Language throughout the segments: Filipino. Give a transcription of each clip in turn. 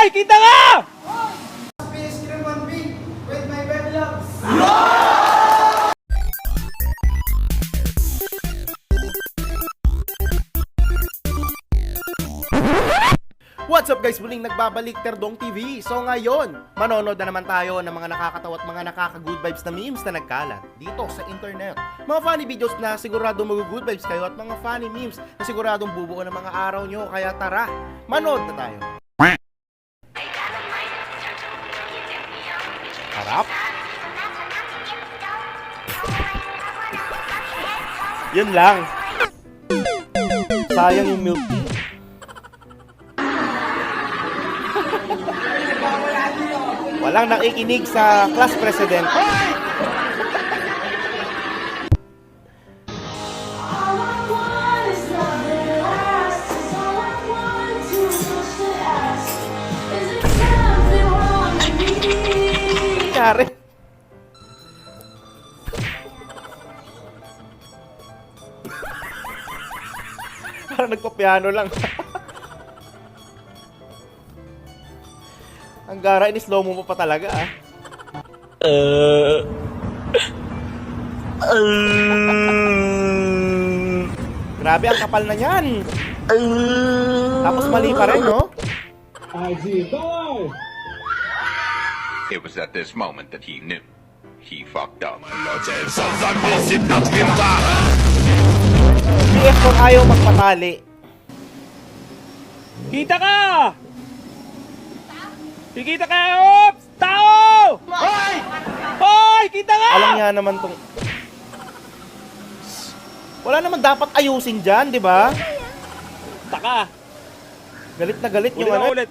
Hoy! Kita nga! What's up guys? Muling nagbabalik Terdong TV. So ngayon, manonood na naman tayo ng mga nakakatawa at mga nakaka-good vibes na memes na nagkalat dito sa internet. Mga funny videos na siguradong mag-good vibes kayo at mga funny memes na siguradong bubuo ng mga araw nyo. Kaya tara, manood na tayo. Harap. Yun lang. Sayang yung milk tea. Walang nakikinig sa class president. Kare. Parang nagpa-piano lang. Ang gara, ini-slow mo pa talaga ah. Grabe, ang kapal na niyan. Tapos mali pa rin, no? It was at this moment that he knew. He fucked up. BF kung ayaw magpatali. Kita ka! Kikita ka! Oops! Tao! Hoy! Hoy! Kita nga! Alam niya naman tong... Wala naman dapat ayusin dyan, di ba? Taka! Galit na galit Ulit yung ako ano. ulit.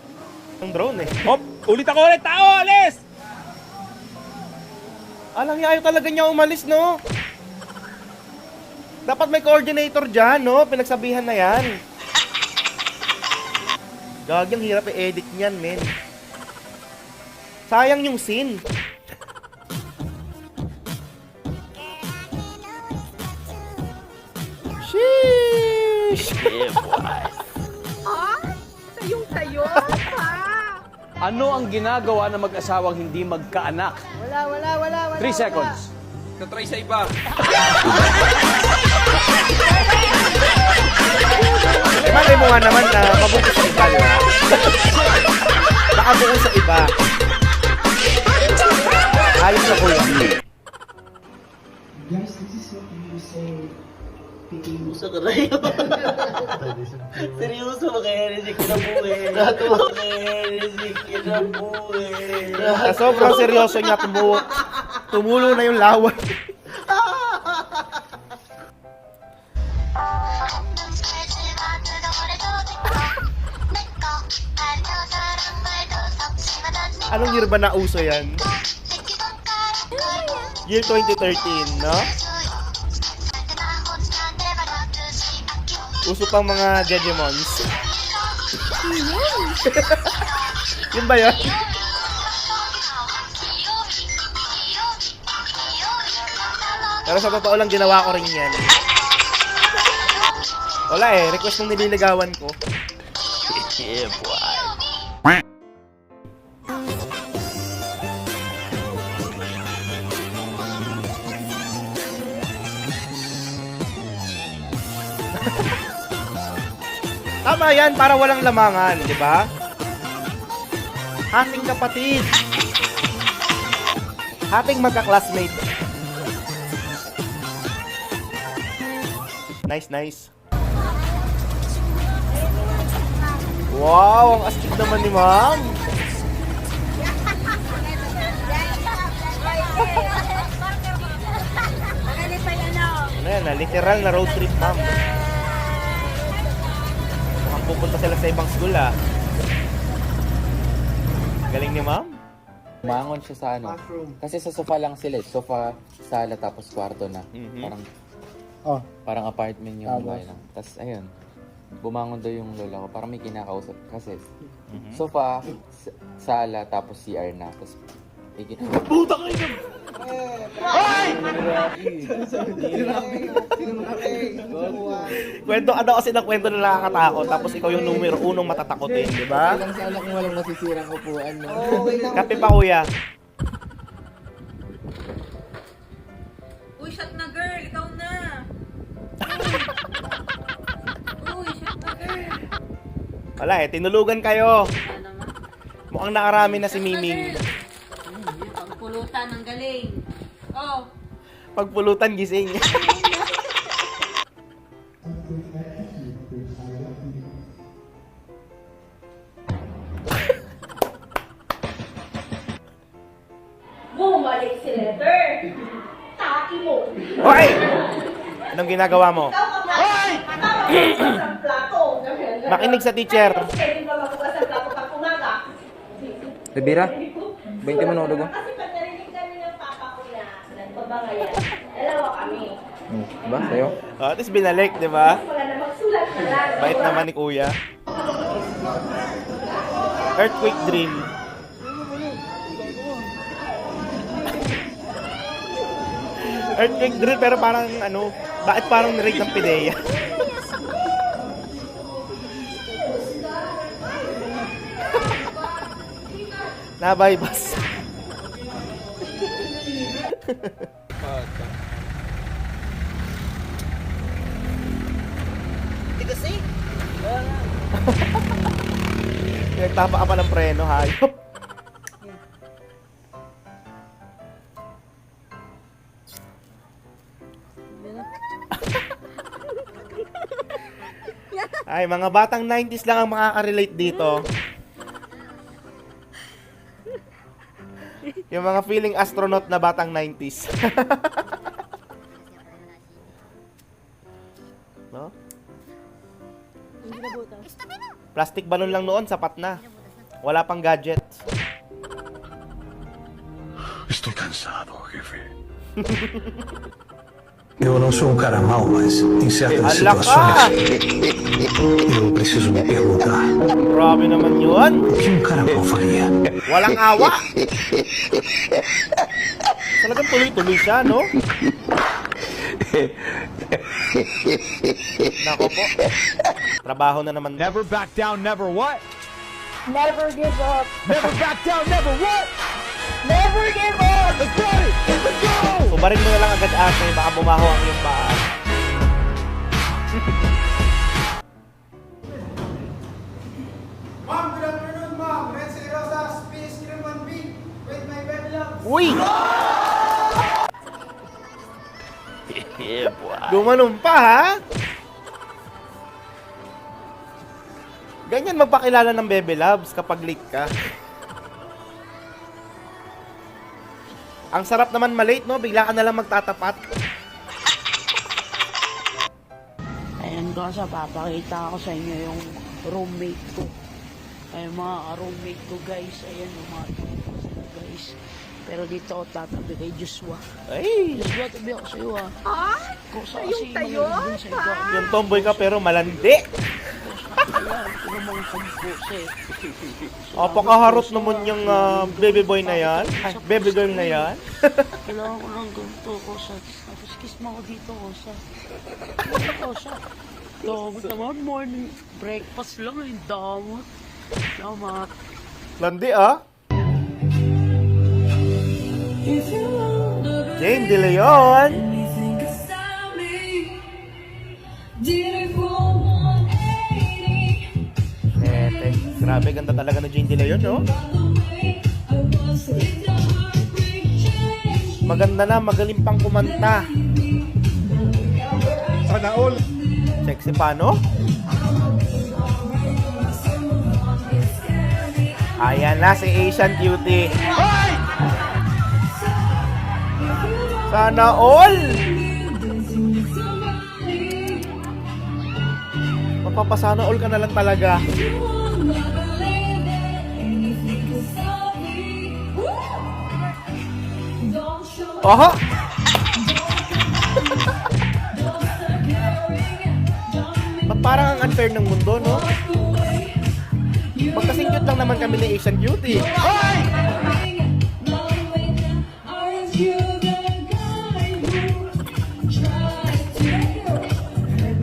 Yung drone eh. Hop! Ulit ako ulit! Tao! Alis! Alam niya ayaw talaga niya umalis, no? Dapat may coordinator dyan, no? Pinagsabihan na yan. Gagang hirap i-edit niyan, men. Sayang yung scene. Sheesh! Yeah, boy. Sayong-sayo, ha? Ano ang ginagawa ng mag-asawang hindi magkaanak? Wala. 3 seconds. Natry sa iba. Malay mo nga naman na mabuti sa iba, di ba? Nakabuo sa iba. Ayos na ko yun. Guys, this is what you say. Seryoso ka rin. Seryoso, makaheretic na buhay. Makaheretic na buhay. Sa sobrang seryoso niya, tumulo na yung lawan. Anong year ba na uso yan? Year 2013, no? Uso pang mga Digimons. Yun ba yun? Pero sa totoo lang, ginawa ko rin yan. Wala eh, request ng nililigawan ko. Yeah, boy. Tama yan, para walang lamangan, di ba? Hating kapatid. Hating magka-classmate. Nice. Wow, ang astig naman ni ma'am. Ano yan, literal na road trip, ma'am. Mukhang pupunta sila sa ibang school, ah. Galing ni ma'am. Umangon siya sa ano. Kasi sa sofa lang sila. Sofa, sala, tapos kwarto na. Parang apartment yung bahay lang. Tapos ayun, bumangon daw yung lola ko. Parang may kinakausap. Kasi sofa, sala, tapos CR na. Tapos may kinakausap. Puta ka ito! Kwento ano kasi ng kwento na nakakatakot, tapos ikaw yung numero unong matatakotin, di ba? Ilang sana kung walang masisirang upuan, no? Kape pa kuya. Uy, shot na girl! Ikaw na! Uy, shot na girl! Wala eh, tinulugan kayo. Wala naman. Mukhang nakarami na si Shot na, Miming. girl. Pagpulutan ng galing. Oh, Pagpulutan gising. Bumalik si Letter. Taki mo. Hoy! Anong ginagawa mo? Hoy! Sa plato. Makinig sa teacher. Pwede ba mabukas ang plato pag umaga? Rivera, 20 mo ko. Kasi pag narinig kami ng papa ko na nagbabangayan, dalawa kami. Ba, sa'yo? Oh, at least binalik, di ba? Wala na magsulat na lang. Bait naman ni kuya. Earthquake dream. Earthquake drill pero parang ano, bakit parang nirate ng PIDEA? Nabaybas. Nagtapa ka pa ng preno, hayop. Ay, mga batang 90s lang ang makaka-relate dito. Yung mga feeling astronaut na batang 90s. No? Plastic balloon lang noon, sapat na. Wala pang gadget. Estoy cansado, jefe. Eu não sou um cara mau, mas em certas Ala ka! situações eu preciso me perguntar Grabe naman yun. o que um cara mau faria. Walang awa. Talagang tuloy-tuloy siya, no? Nako po. Trabaho na naman. Never back down, never what? Never give up. Never back down, never what? Never give up. Let's go! Let's go! Ubarin mo na lang agad ate, baka bumaho ang iyong paa. Ma'am, good afternoon, ma'am. Red Rosas, Space 1B with my bed love. Uy! Yeah, boy. Gumanon pa, ha? Ganyan magpakilala ng Bebe Loves kapag late ka. Ang sarap naman malate, no? Bigla ka na lang magtatapat. Ayan guys, papakita ko sa inyo yung roommate ko. Ay mga roommate ko guys, ayan yung mga guys. Pero dito ako tatabi kay Joshua. Ay! Joshua, tabi ako sa iyo ah. Kung sa Yung tayo? sa iyo. Yung tomboy ka pero malandi. Ayan, ito naman kampose. Apakaharot naman yung baby boy na yan. Ay, baby girl na yan. Kailangan ko lang ganito ko sa... Tapos kiss mo ako dito ko sa... Dito sa... Damot naman, morning breakfast lang eh, damot. Damat. Landi, ah. Jane De Leon. Grabe, ganda talaga na Jane De Leon, no? Maganda na, magaling pang kumanta. Sana all. Sexy pa, no? Ayan na si Asian Cutie. Sana all! Mapapasana all ka na lang talaga. Oho! Ba't parang ang unfair ng mundo, no? Magkasing cute lang naman kami ni Asian Cutie. Hoy!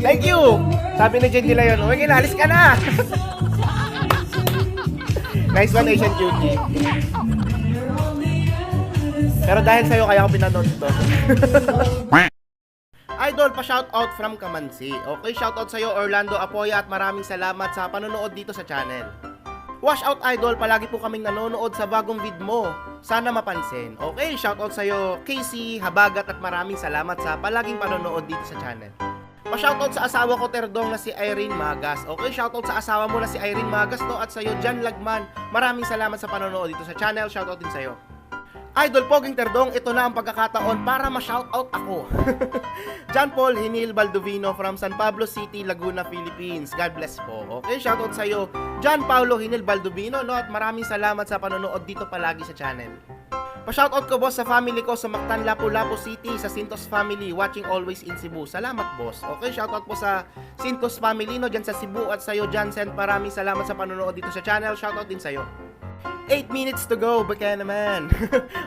Thank you! Sabi ni Jen nila yun, uy, kinalis ka na! Nice one, Asian Cutie. Pero dahil sa'yo, kaya ako pinanood ito. Idol, pa-shoutout from Kamansi. Okay, shoutout sa'yo, Orlando Apoya, at maraming salamat sa panonood dito sa channel. Wash out, Idol, palagi po kaming nanonood sa bagong vid mo. Sana mapansin. Okay, shoutout sa'yo, Casey, Habagat, at maraming salamat sa palaging panonood dito sa channel. Pa-shoutout sa asawa ko, Terdong, na si Irene Magas. Okay, shoutout sa asawa mo na si Irene Magas, no? At sa'yo, Jan Lagman. Maraming salamat sa panonood dito sa channel. Shoutout din sa'yo. Idol Poging Terdong, ito na ang pagkakataon para ma-shoutout ako. John Paul Hinil Baldovino from San Pablo City, Laguna, Philippines. God bless po. Okay, shoutout sa'yo, John Paulo Hinil Baldovino, no? At maraming salamat sa panonood dito palagi sa channel. Pa-shoutout ko, boss, sa family ko sa Mactan, Lapu-Lapu City, sa Sintos family, watching always in Cebu. Salamat, boss. Okay, shoutout po sa Sintos family, no, dyan sa Cebu, at sa'yo, Jansen, maraming salamat sa panonood dito sa channel. Shoutout din sa'yo. 8 minutes to go, baka naman.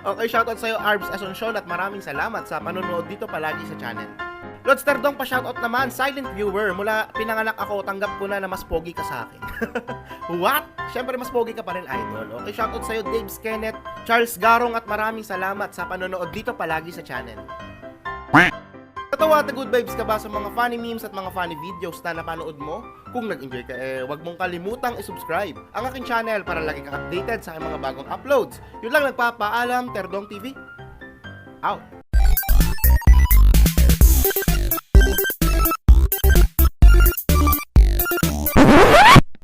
Okay, shoutout sa'yo, Arbs Asuncion, at maraming salamat sa panonood dito palagi sa channel. Lord Terdong, pa-shoutout naman, silent viewer. Mula pinanganak ako, tanggap ko na mas pogi ka sa akin. What? Siyempre, mas pogi ka pa rin, Idol. Okay, shoutout sa'yo, Dave Kenneth, Charles Garong, at maraming salamat sa panonood dito palagi sa channel. Natawa at good vibes ka ba sa mga funny memes at mga funny videos na napanood mo? Kung nag-enjoy ka, wag mong kalimutang i-subscribe ang aking channel para lagi kang updated sa aking mga bagong uploads. Yun lang, nagpapaalam, Terdong TV. Out!